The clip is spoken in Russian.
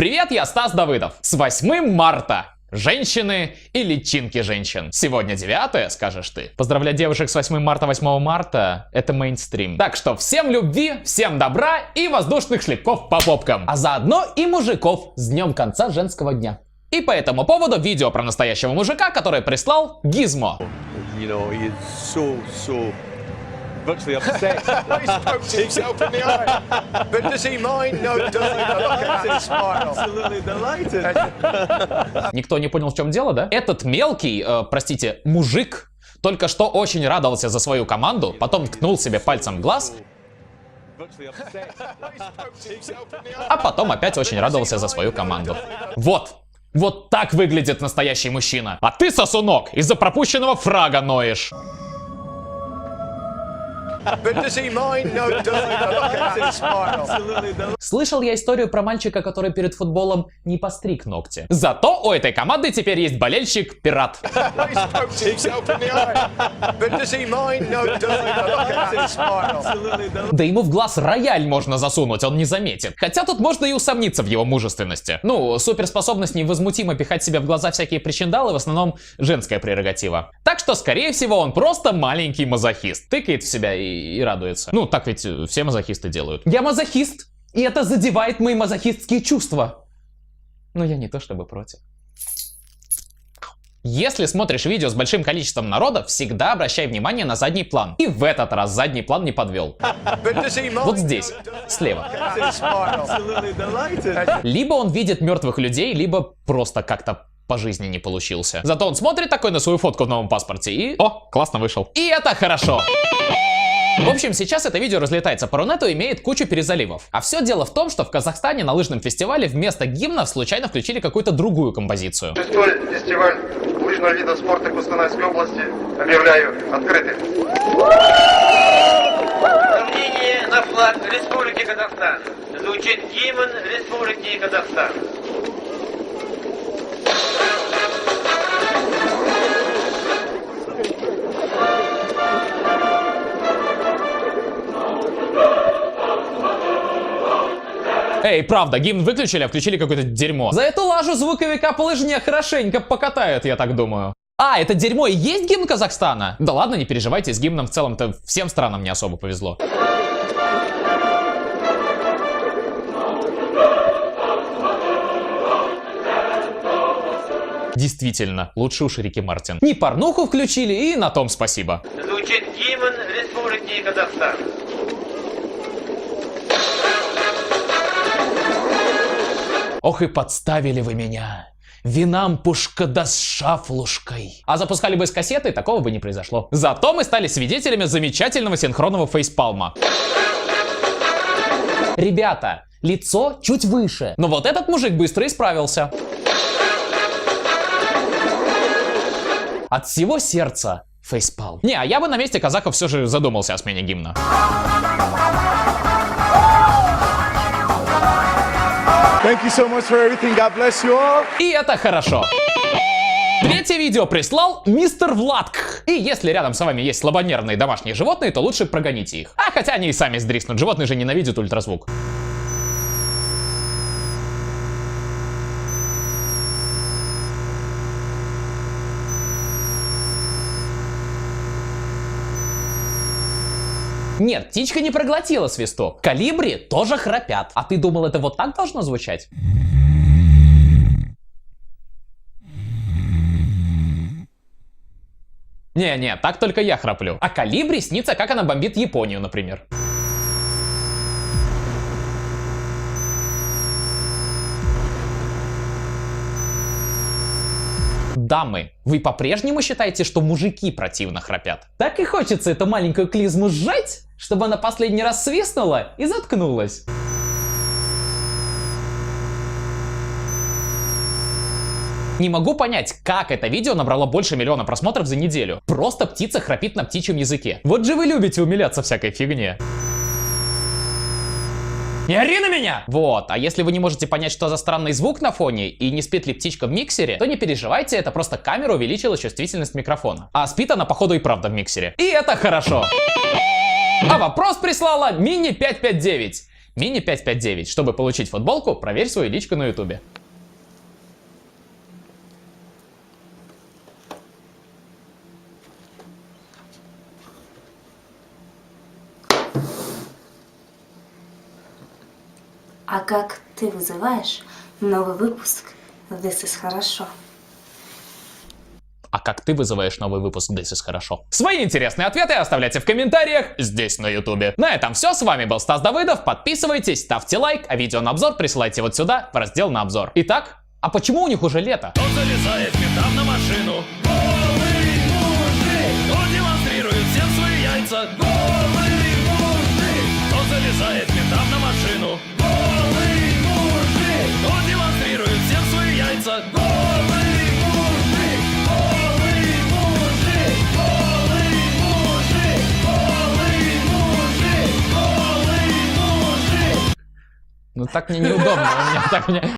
Привет, я Стас Давыдов. С 8 марта! Женщины и личинки женщин. Сегодня 9-е, скажешь ты. Поздравлять девушек с 8 марта, 8 марта — это мейнстрим. Так что всем любви, всем добра и воздушных шлепков по попкам. А заодно и мужиков с днем конца женского дня. И по этому поводу видео про настоящего мужика, который прислал Гизмо. Virtually upset. He's poked himself in the eye. But does he mind? No, doesn't he? Look at that smile. Absolutely delighted. Никто не понял, в чем дело, да? Этот мелкий, простите, мужик только что очень радовался за свою команду, потом ткнул себе пальцем в глаз, а потом опять очень радовался за свою команду. Вот так выглядит настоящий мужчина. А ты, сосунок, из-за пропущенного фрага ноешь. Слышал я историю про мальчика, который перед футболом не постриг ногти. Зато у этой команды теперь есть болельщик-пират. Да ему в глаз рояль можно засунуть, он не заметит. Хотя тут можно и усомниться в его мужественности. Ну, суперспособность невозмутимо пихать себе в глаза всякие причиндалы в основном женская прерогатива. Так что, скорее всего, он просто маленький мазохист. Тыкает в себя и радуется. Ну, так ведь все мазохисты делают. Я мазохист, и это задевает мои мазохистские чувства. Но я не то чтобы против. Если смотришь видео с большим количеством народа, всегда обращай внимание на задний план. И в этот раз задний план не подвел. Вот здесь, слева. Либо он видит мертвых людей, либо просто как-то по жизни не получился. Зато он смотрит такой на свою фотку в новом паспорте и... О, классно вышел. И это хорошо. В общем, сейчас это видео разлетается по Рунету и имеет кучу перезаливов. А все дело в том, что в Казахстане на лыжном фестивале вместо гимнов случайно включили какую-то другую композицию. 6-й фестиваль лыжного вида спорта Костанайской области объявляю открытым. Сомнение на флаг Республики Казахстан. Звучит гимн Республики Казахстан. Эй, правда, гимн выключили, а включили какое-то дерьмо. За эту лажу звуковика по лыжне хорошенько покатают, я так думаю. А, это дерьмо и есть гимн Казахстана? Да ладно, не переживайте, с гимном в целом-то всем странам не особо повезло. Действительно, лучше уж Рики Мартин. Не порнуху включили, и на том спасибо. Звучит гимн Республики Казахстан. Ох и подставили вы меня. Винампушка да с шафлушкой. А запускали бы с кассеты, такого бы не произошло. Зато мы стали свидетелями замечательного синхронного фейспалма. Ребята, лицо чуть выше. Но вот этот мужик быстро исправился. От всего сердца фейспалм. Не, а я бы на месте казахов все же задумался о смене гимна. Thank you so much for everything. God bless you all. И это хорошо. Третье видео прислал мистер Владк. И если рядом с вами есть слабонервные домашние животные, то лучше прогоните их. А хотя они и сами сдриснут, животные же ненавидят ультразвук. Нет, птичка не проглотила свисток. Колибри тоже храпят. А ты думал, это вот так должно звучать? Не, так только я храплю. А колибри снится, как она бомбит Японию, например. Дамы, вы по-прежнему считаете, что мужики противно храпят? Так и хочется эту маленькую клизму сжать, чтобы она последний раз свистнула и заткнулась. Не могу понять, как это видео набрало больше миллиона просмотров за неделю. Просто птица храпит на птичьем языке. Вот же вы любите умиляться всякой фигне. Не ори на меня! Вот, а если вы не можете понять, что за странный звук на фоне и не спит ли птичка в миксере, то не переживайте, это просто камера увеличила чувствительность микрофона. А спит она, походу, и правда в миксере. И это хорошо. А вопрос прислала Мини559. Мини 559. Чтобы получить футболку, проверь свою личку на ютубе. А как ты вызываешь новый выпуск «This is хорошо»? А как ты вызываешь новый выпуск This is хорошо? Свои интересные ответы оставляйте в комментариях здесь на ютубе. На этом все, с вами был Стас Давыдов, подписывайтесь, ставьте лайк, а видео на обзор присылайте вот сюда, в раздел на обзор. Итак, а почему у них уже лето? Кто залезает ментам на машину? Голый мужик! Кто демонстрирует всем свои яйца? Голый мужик! Кто залезает ментам на машину? Голый мужик! Кто демонстрирует всем свои яйца? Голый мужик! Голый мужик! Голый мужик! Голый мужик! Голый мужик! Ну так мне неудобно, у меня так